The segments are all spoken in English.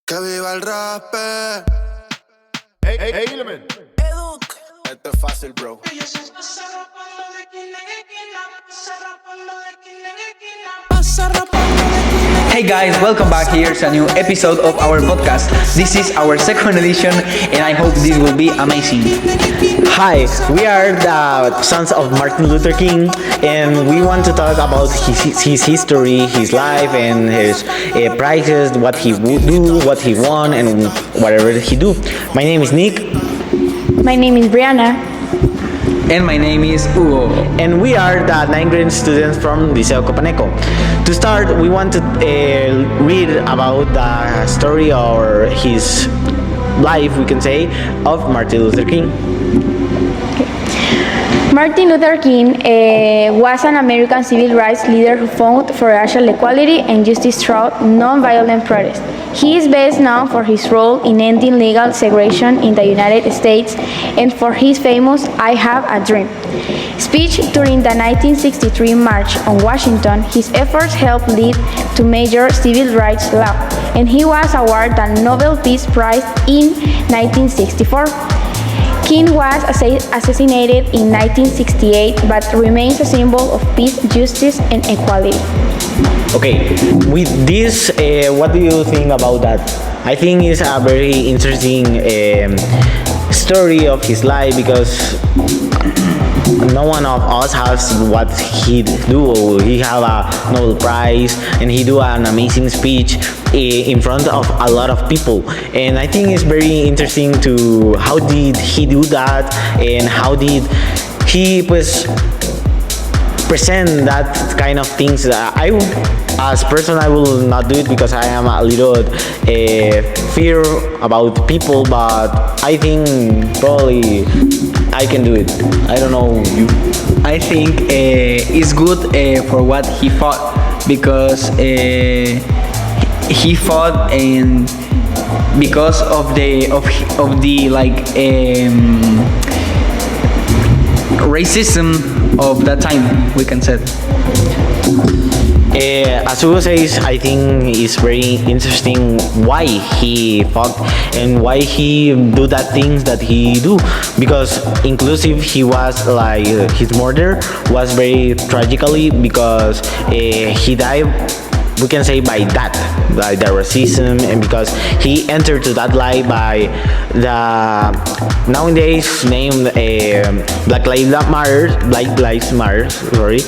Que viva el rap. Hey, Element. Esto es fácil, bro. Hey guys, welcome back here to a new episode of our podcast. This is our second edition and I hope this will be amazing. Hi, we are the sons of Martin Luther King and we want to talk about his history, his life and his prizes, what he would do, what he won and whatever he do. My name is Nick. My name is Brianna. And my name is Hugo. And we are the 9th grade students from Liceo Copaneco. To start, we want to read about the story or his life, we can say, of Martin Luther King. Martin Luther King was an American civil rights leader who fought for racial equality and justice through non-violent protest. He is best known for his role in ending legal segregation in the United States and for his famous "I Have a Dream" speech during the 1963 March on Washington. His efforts helped lead to major civil rights law, and he was awarded the Nobel Peace Prize in 1964. King was assassinated in 1968 but remains a symbol of peace, justice, and equality. Okay, with this, what do you think about that? I think it's a very interesting story of his life because no one of us has what he do. He have a Nobel Prize and he do an amazing speech in front of a lot of people, and I think it's very interesting to how did he do that and how did he present that kind of things. As person, I will not do it because I am a little fear about people, but I think probably I can do it. I don't know you. I think it's good for what he fought because he fought and because of the like racism of that time, we can say. As Hugo says, I think it's very interesting why he fought and why he do that things that he do, because inclusive he was like his murder was very tragically because he died, we can say, by that, by the racism, and because he entered to that life by the nowadays named Black Lives Matter, sorry,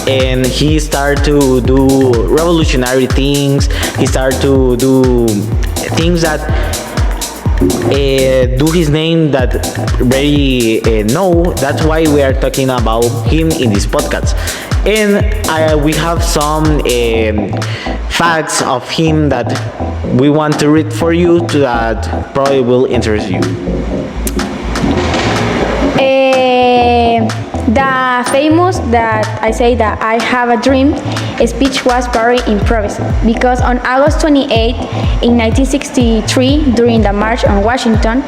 and he started to do revolutionary things. He started to do things that do his name that very know. That's why we are talking about him in this podcast. And we have some facts of him that we want to read for you that probably will interest you. The famous that I say that I have a dream speech was very improvised because on August 28 in 1963 during the March on Washington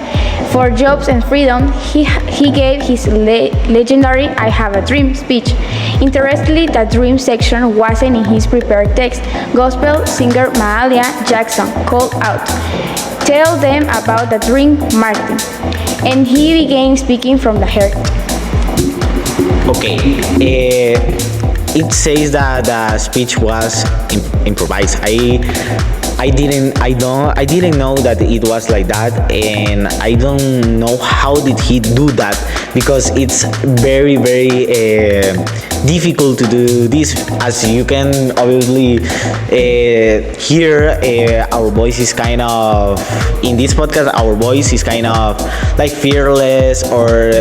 for jobs and freedom, he gave his legendary I have a dream speech. Interestingly, the dream section wasn't in his prepared text. Gospel singer Mahalia Jackson called out, "Tell them about the dream, Martin," and he began speaking from the heart. Okay, it says that the speech was improvised. I didn't know that it was like that, and I don't know how did he do that because it's very difficult to do this. As you can obviously hear, our voice is kind of in this podcast. Our voice is kind of like fearless, or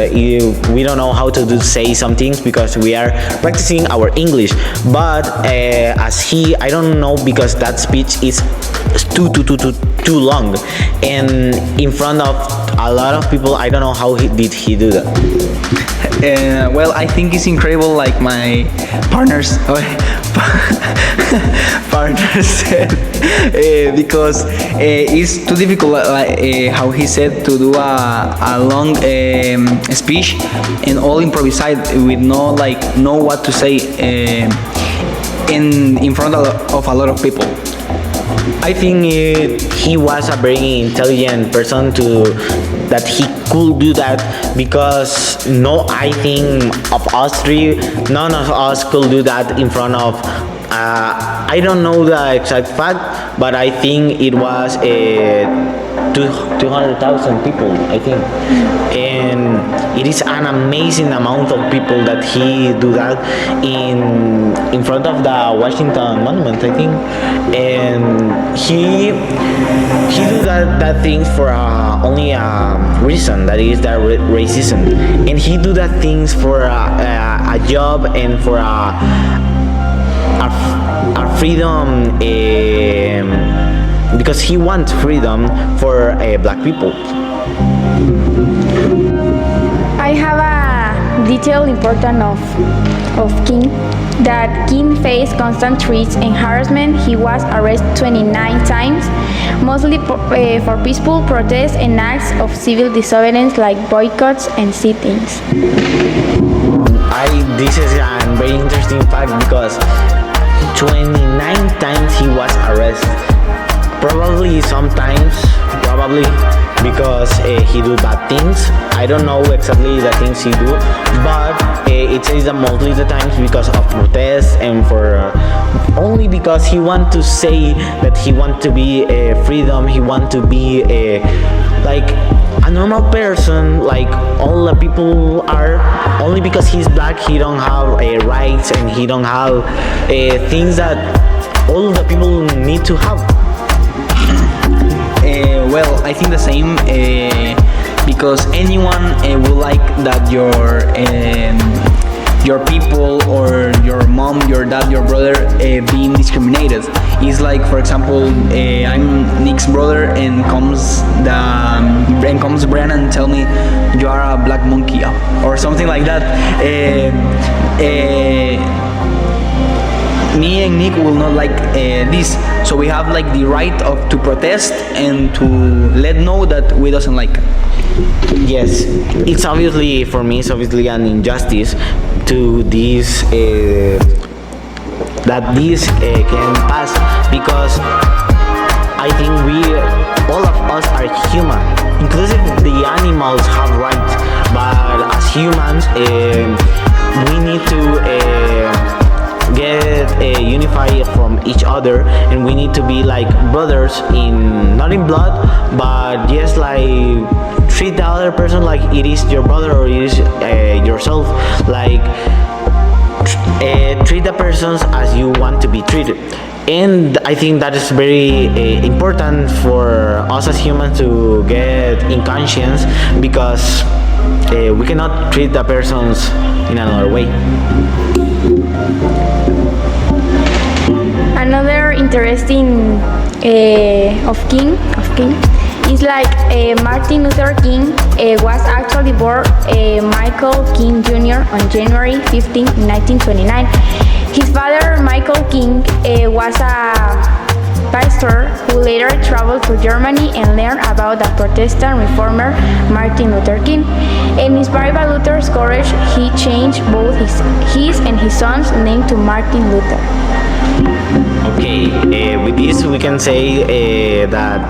we don't know how to say some things because we are practicing our English. But I don't know because that speech is too long, and in front of a lot of people, I don't know how did he do that. Well, I think it's incredible, like my partners said, because it's too difficult, how he said, to do a long speech and all improvised with no know what to say in front of a lot of people. I think he was a very intelligent person to that he could do that, because no, I think of us three, none of us could do that in front of. I don't know the exact fact, but I think it was 200,000 people, I think, and it is an amazing amount of people that he do that in front of the Washington Monument, I think, and he do that things for only a reason, that is the racism, and he do that things for a job and for a freedom, because he wants freedom for black people. I have a detail important of King, that King faced constant threats and harassment. He was arrested 29 times, mostly for peaceful protests and acts of civil disobedience like boycotts and sit-ins. This is a very interesting fact, because 29 times he was arrested. Probably because he do bad things. I don't know exactly the things he do, but it says that mostly the times because of protests and for only because he want to say that he want to be freedom. He want to be like a normal person, like all the people are. Only because he's black, he don't have rights, and he don't have things that all the people need to have. Well, I think the same, because anyone would like that your people or your mom, your dad, your brother being discriminated. It's like, for example, I'm Nick's brother, and comes Brian and tell me you are a black monkey, or something like that. Me and Nick will not like this, so we have like the right to protest and to let know that we doesn't like. Yes, it's obviously, for me, it's obviously an injustice to this that this can pass, because I think all of us are human, inclusive the animals have rights, but as humans we need to get unified from each other, and we need to be like brothers, not in blood, but just like treat the other person like it is your brother or it is yourself, like treat the persons as you want to be treated. And I think that is very important for us as humans to get in conscience, because we cannot treat the persons in another way. Another interesting of King is like Martin Luther King was actually born Michael King Jr. on January 15, 1929. His father, Michael King, was a pastor who later traveled to Germany and learned about the Protestant reformer Martin Luther King. And inspired by Luther's courage, he changed both his and his son's name to Martin Luther. Okay, with this we can say that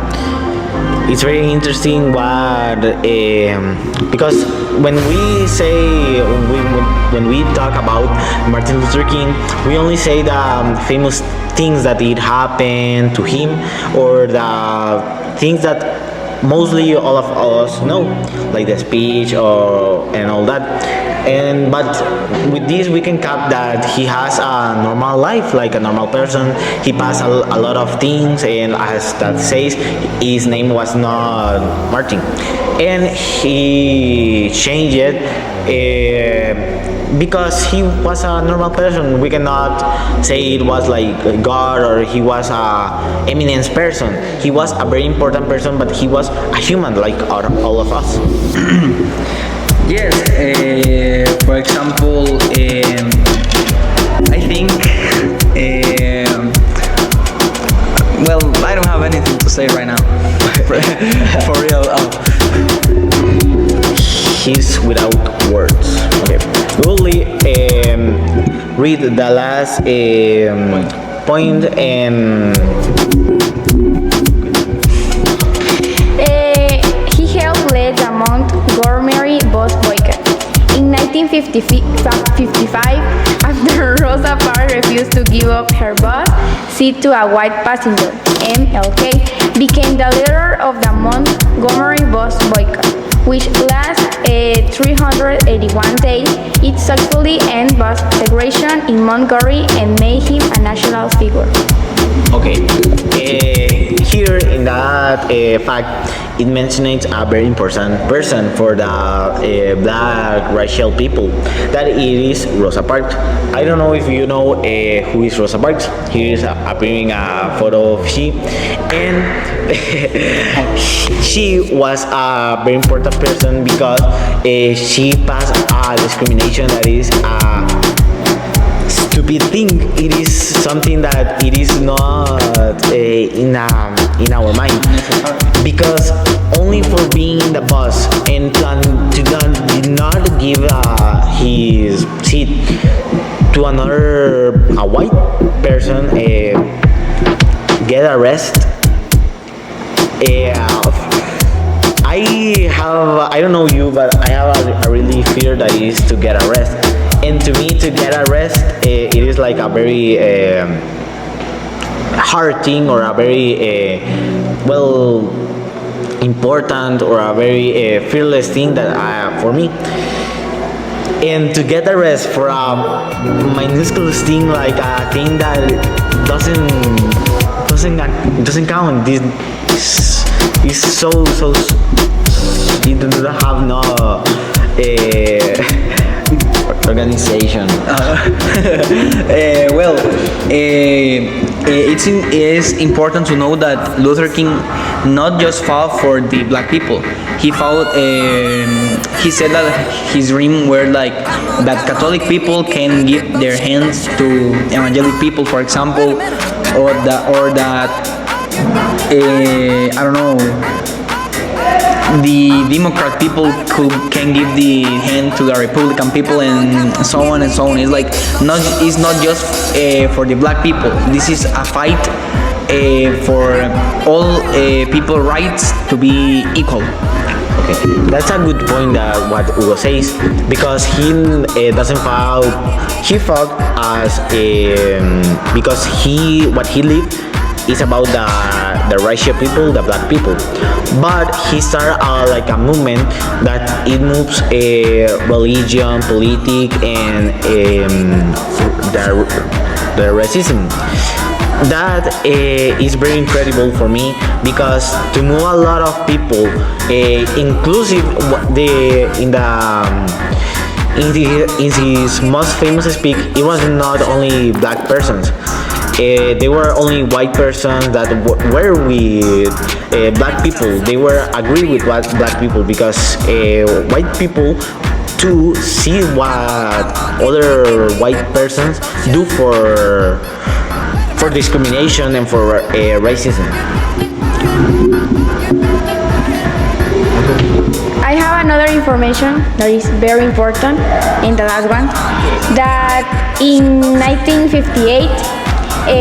it's very interesting what because when we talk about Martin Luther King, we only say the famous things that it happened to him, or the things that mostly all of us know, like the speech and all that. But with this we can cap that he has a normal life, like a normal person. He passed a lot of things, and as that says, his name was not Martin, and he changed it because he was a normal person. We cannot say it was like God or he was a eminence person. He was a very important person, but he was a human like all of us. Yes, for example, I think, well, I don't have anything to say right now. For real. He's without words. Okay, we will read the last point, and 1955, after Rosa Parks refused to give up her bus seat to a white passenger, MLK became the leader of the Montgomery bus boycott, which lasted 381 days. It successfully ended bus segregation in Montgomery and made him a national figure. Okay, here in that fact, it mentions a very important person for the black racial people. That it is Rosa Parks. I don't know if you know who is Rosa Parks. Here is appearing a photo of she, and she was a very important person because she passed a discrimination that is stupid thing. It is something that it is not in our mind, because only for being in the bus and did not give his seat to a white person, get arrested. I don't know you, but I have a really fear that is to get arrested. And to me, to get arrested, it is like a very hard thing, or a very important, or a very fearless thing that for me. And to get arrested for a minuscule thing, like a thing that doesn't count. This is so it doesn't have no organization. It's important to know that Luther King not just fought for the black people. He fought. He said that his dream were like that Catholic people can give their hands to evangelical people, for example, or that I don't know. The Democrat people can give the hand to the Republican people, and so on and so on. It's like it's not just for the black people. This is a fight for all people rights to be equal. Okay, that's a good point that what Hugo says, because he doesn't fought. He fought as because what he lived is about the racial people, the black people. But he started like a movement that it moves religion, politics, and the racism. That is very incredible for me, because to move a lot of people, inclusive in his most famous speech, it was not only black persons. They were only white persons that were with black people. They were agree with black people, because white people to see what other white persons do for discrimination and for racism. I have another information that is very important, and the last one, that in 1958,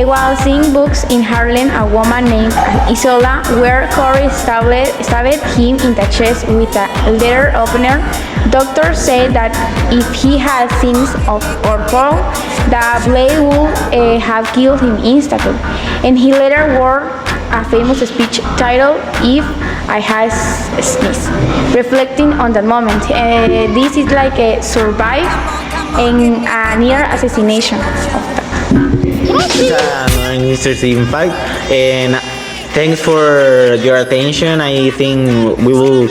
while seeing books in Harlem, a woman named Isola where Corey stabbed him in the chest with a letter opener. Doctors said that if he had sins of or fall, the blade would have killed him instantly. And he later wore a famous speech titled "If I Had Sneezed," reflecting on that moment. This is like a survive and a near assassination of that. It's another interesting fact, and thanks for your attention. I think we will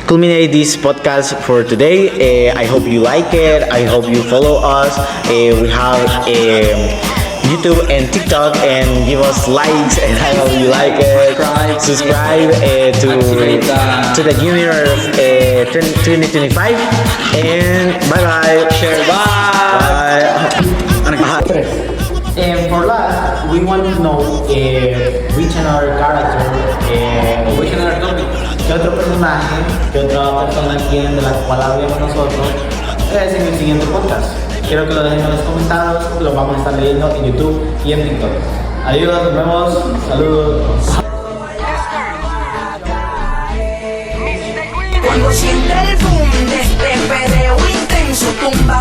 culminate this podcast for today. I hope you like it. I hope you follow us. We have YouTube and TikTok, and give us likes, and I hope you like it. Subscribe to the Junior 2025, and bye bye. Share. Bye. And for last, we want to know which another character, qué otro personaje, qué otra persona quieren de la cual hablemos nosotros en el siguiente podcast. Quiero que lo dejen en los comentarios, lo vamos a estar leyendo en YouTube y en TikTok. Adiós, nos vemos, saludos. Cuando siente el boom de este perreo intenso. en su tumba.